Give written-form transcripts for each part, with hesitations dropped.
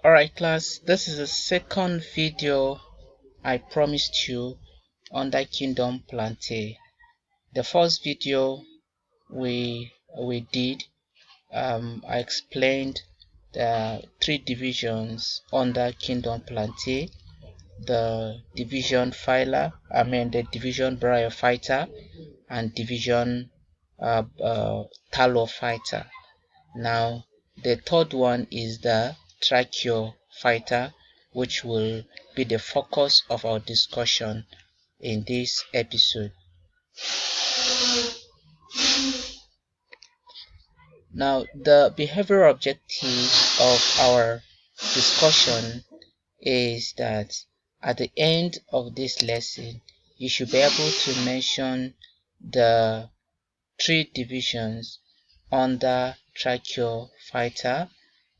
Alright class, this is the second video I promised you under Kingdom Plantae. The first video we did, I explained the three divisions under Kingdom Plantae: the division the division Bryophyta and division Talophyta. Now, the third one is the Tracheophyta, which will be the focus of our discussion in this episode. Now, the behavioral objective of our discussion is that at the end of this lesson, you should be able to mention the three divisions under Tracheophyta,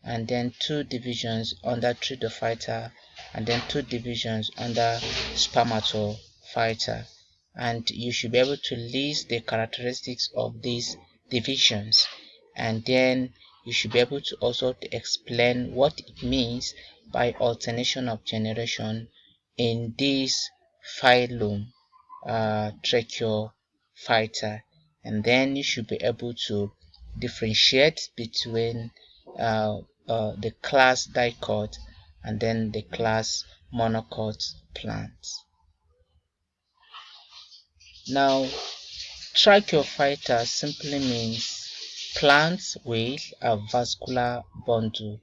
and then two divisions under Pteridophyta, and then two divisions under Spermatophyta. And you should be able to list the characteristics of these divisions, and then you should be able to also explain what it means by alternation of generation in this phylum, Tracheophyta. And then you should be able to differentiate between the class Dicot and then the class Monocot plants. Now, Tracheophyta simply means plants with a vascular bundle.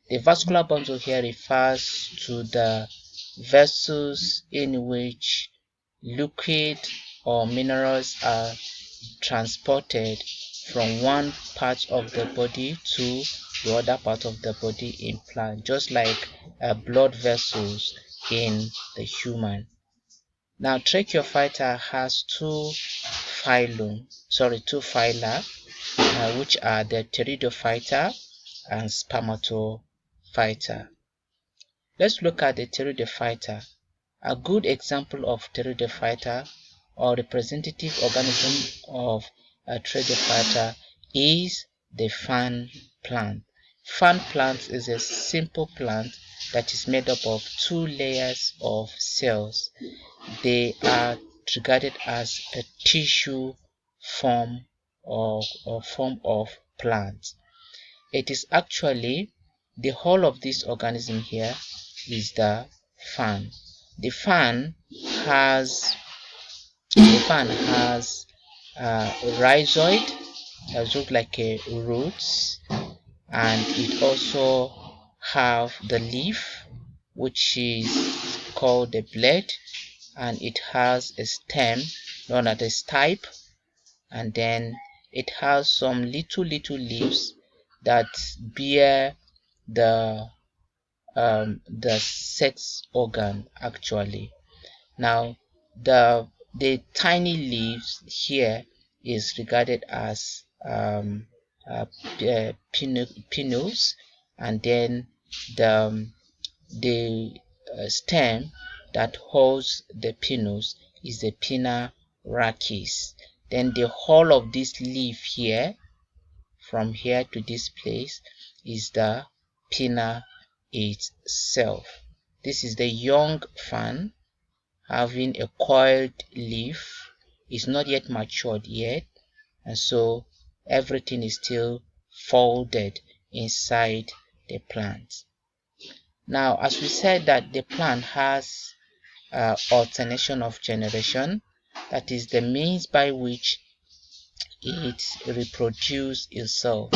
The vascular bundle here refers to the vessels in which liquid or minerals are transported from one part of the body to the other part of the body in plant, just like blood vessels in the human. Now, Tracheophyta has two phyla, which are the Pteridophyta and Spermatophyta. Let's look at the Pteridophyta. A good example of Pteridophyta or representative organism of a Pteridophyta is the fern plant. Fern plant is a simple plant that is made up of two layers of cells. They are regarded as a tissue form or form of plant. It is actually the whole of this organism here is the fern. The fern has rhizoid that looks like a roots, and it also have the leaf, which is called the blade, and it has a stem known as a stipe, and then it has some little leaves that bear the sex organ actually. Now, the tiny leaves here is regarded as pinnules, and then the stem that holds the pinnules is the pinna rachis. Then the whole of this leaf here, from here to this place, is the pinna itself. This is the young fern having a coiled leaf. It's not yet matured yet, and so everything is still folded inside the plant. Now, as we said that the plant has alternation of generation, that is the means by which it reproduces itself.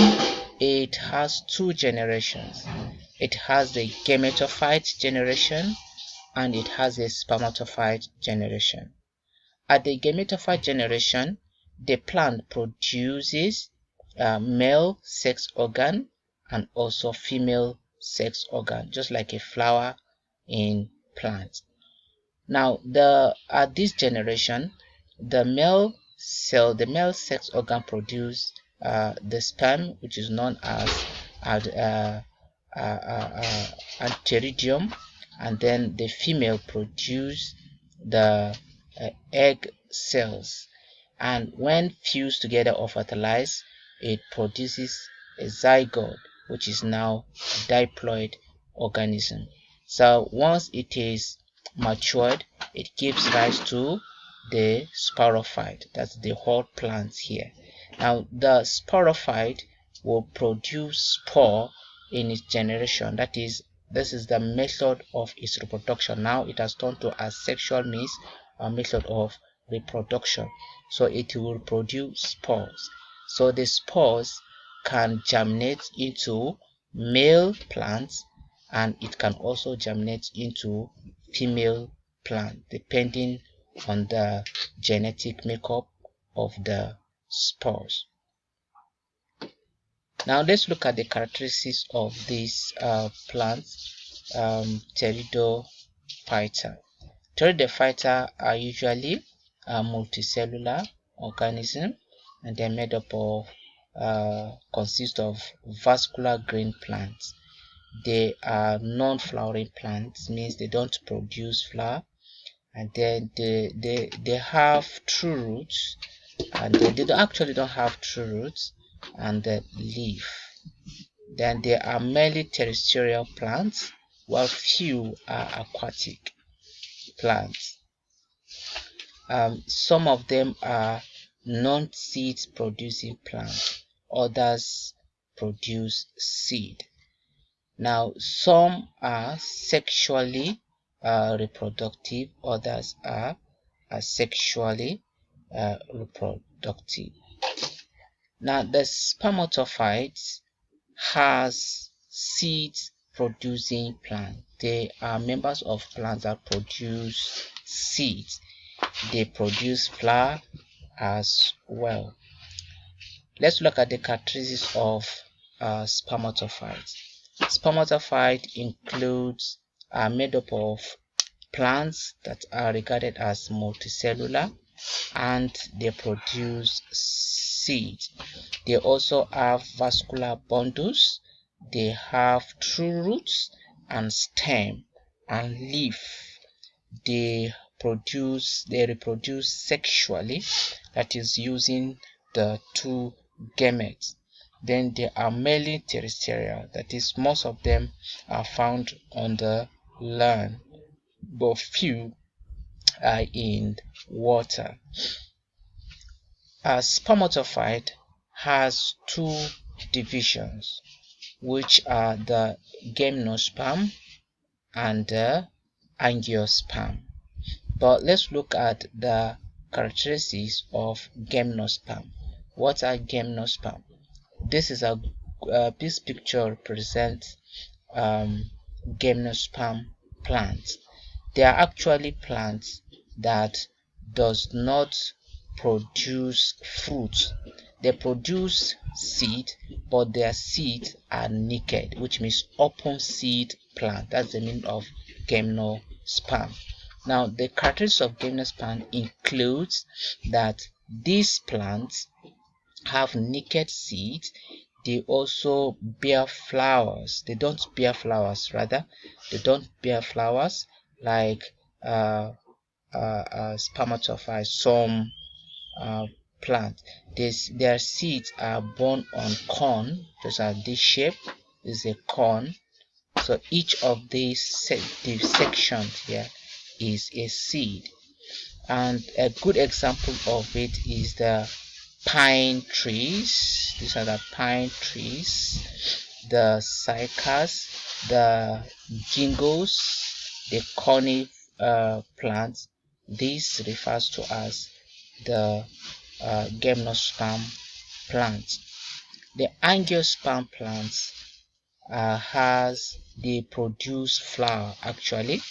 It has two generations. It has the gametophyte generation and it has a spermatophyte generation. At the gametophyte generation, the plant produces male sex organ and also female sex organ, just like a flower in plants. Now, at this generation, the male sex organ produce the sperm, which is known as antheridium, and then the female produce the egg cells, and when fused together or fertilized, it produces a zygote, which is now diploid organism. So once it is matured, it gives rise to the sporophyte. That's the whole plant here. Now the sporophyte will produce spore in its generation. That is, this is the method of its reproduction. Now it has turned to a sexual means, a method of reproduction. So it will produce spores. So the spores can germinate into male plants, and it can also germinate into female plant depending on the genetic makeup of the spores. Now let's look at the characteristics of these plants, Pteridophyta. Pteridophyta are usually multicellular organisms, and they're made up of consist of vascular green plants. They are non-flowering plants, means they don't produce flower, and then they have true roots, and they actually don't have true roots and the leaf. Then they are mainly terrestrial plants, while few are aquatic plants. Some of them are non-seed producing plants, others produce seed. Now some are sexually reproductive, others are asexually reproductive. Now the spermatophytes has seed producing plants. They are members of plants that produce seeds. They produce flower as well. Let's look at the characteristics of spermatophytes. Spermatophyte includes are made up of plants that are regarded as multicellular, and they produce seeds. They also have vascular bundles. They have true roots and stem and leaf. They reproduce sexually, that is using the two gametes. Then they are mainly terrestrial, that is most of them are found on the land, but few are in water. A spermatophyte has two divisions, which are the gymnosperm and the angiosperm. But let's look at the characteristics of gymnosperm. What are gymnosperm? This picture represents gymnosperm plants. They are actually plants that does not produce fruit. They produce seed, but their seeds are naked, which means open seed plant. That's the meaning of gymnosperm. Now the characteristics of gymnosperm includes that these plants have naked seeds. They also bear flowers. They don't bear flowers, rather they don't bear flowers like spermatophytes. Some plant, their seeds are born on corn. Those are this shape is a corn. So each of these sections here is a seed, and a good example of it is the pine trees. These are the pine trees, the cycads, the gingos, the conif plants. This refers to as the gymnosperm plants. The angiosperm plants they produce flower actually,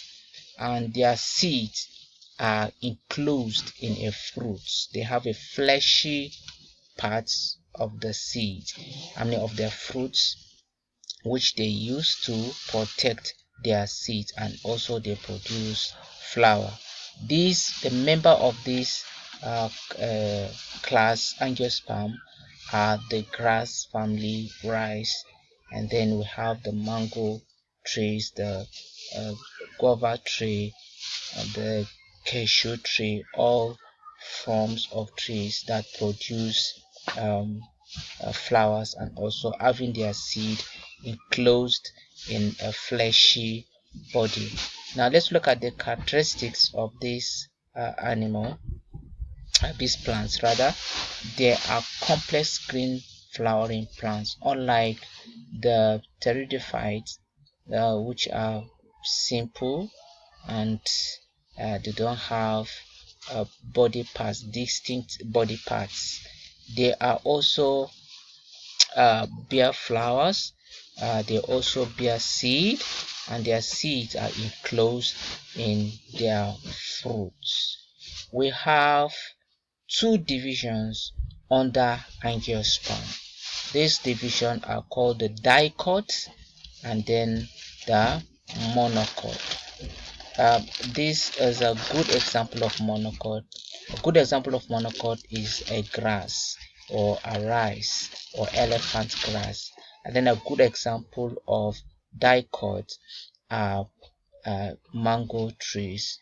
and their seeds are enclosed in a fruit. They have a fleshy parts of the seed, of their fruits, which they use to protect their seeds, and also they produce flower. The member of this class angiosperm are the grass family, rice, and then we have the mango trees, the guava tree, the cashew tree, all forms of trees that produce flowers, and also having their seed enclosed in a fleshy body. Now let's look at the characteristics of this animal, these plants rather. They are complex green flowering plants, unlike the pteridophytes, which are simple and they don't have body parts, distinct body parts. They are also bear flowers. They also bear seed, and their seeds are enclosed in their fruits. We have two divisions under angiosperm. These divisions are called the dicot and then the monocot. This is a good example of monocot. A good example of monocot is a grass or a rice or elephant grass. And then a good example of dicot are mango trees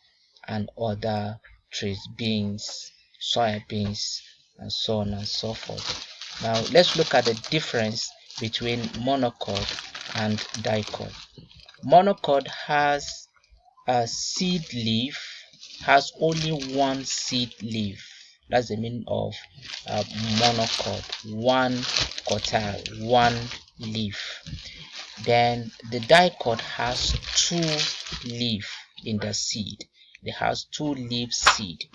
and other trees, beans, soya beans, and so on and so forth. Now let's look at the difference between monocot and dicot. Monocot has a seed leaf, has only one seed leaf. That's the meaning of monocot, one cotyle, one leaf. Then the dicot has two leaf in the seed. It has two leaf seed.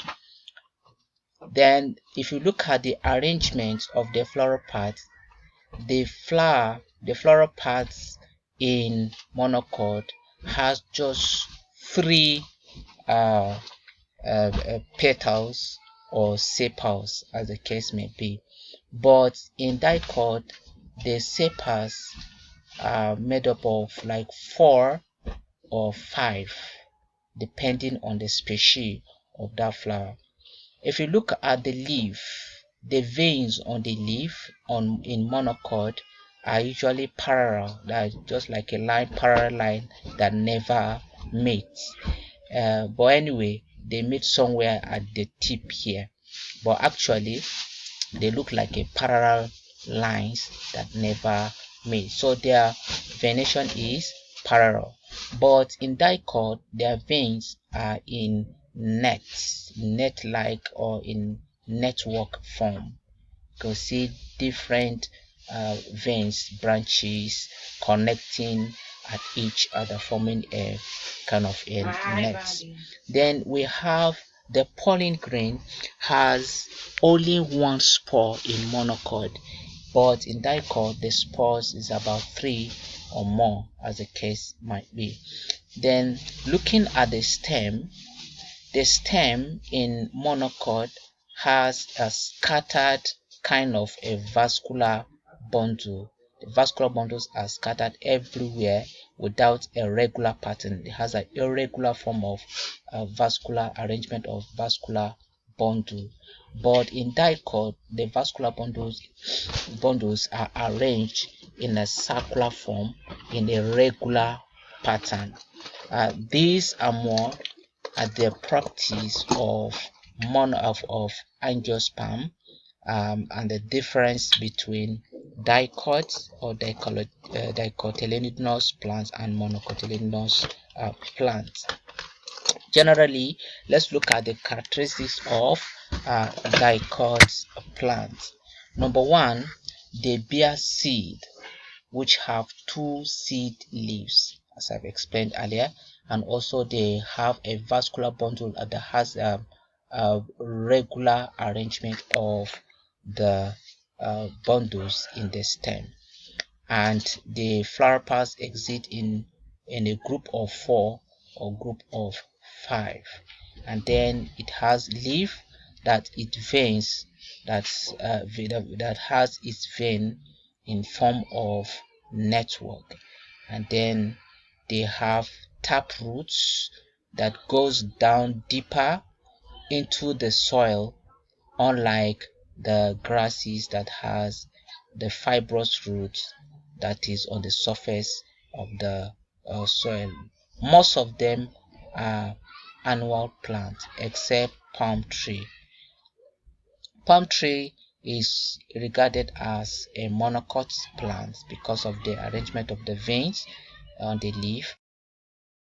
Then if you look at the arrangement of the floral parts, the floral parts in monocot has just three petals or sepals, as the case may be. But in dicot, the sepals are made up of like 4 or 5, depending on the species of that flower. If you look at the leaf, the veins on the leaf in monocot are usually parallel, that is just like a line, parallel line that never meets. But anyway, they meet somewhere at the tip here, but actually they look like a parallel lines that never meet, so their venation is parallel. But in dicot, their veins are in net-like or in network form. You can see different veins, branches connecting at each other, forming a kind of a net. Then we have the pollen grain has only one spore in monocot, but in dicot the spores is about 3 or more, as the case might be. Then looking at the stem in monocot has a scattered kind of a vascular bundle. The vascular bundles are scattered everywhere without a regular pattern. It has an irregular form of vascular arrangement of vascular bundle. But in dicot, the vascular bundles are arranged in a circular form in a regular pattern. These are more at the properties of angiosperm, and the difference between dicot or dicotyledonous plants and monocotyledonous plants. Generally, let's look at the characteristics of dicot plants. Number one, they bear seed, which have 2 seed leaves, as I've explained earlier, and also they have a vascular bundle that has a regular arrangement of the bundles in the stem, and the flower parts exist in a group of 4 or group of 5, and then it has leaf that it veins, that has its vein in form of network, and then they have tap roots that goes down deeper into the soil, unlike the grasses that has the fibrous roots that is on the surface of the soil. Most of them are annual plants except palm tree. Palm tree is regarded as a monocot plant because of the arrangement of the veins on the leaf.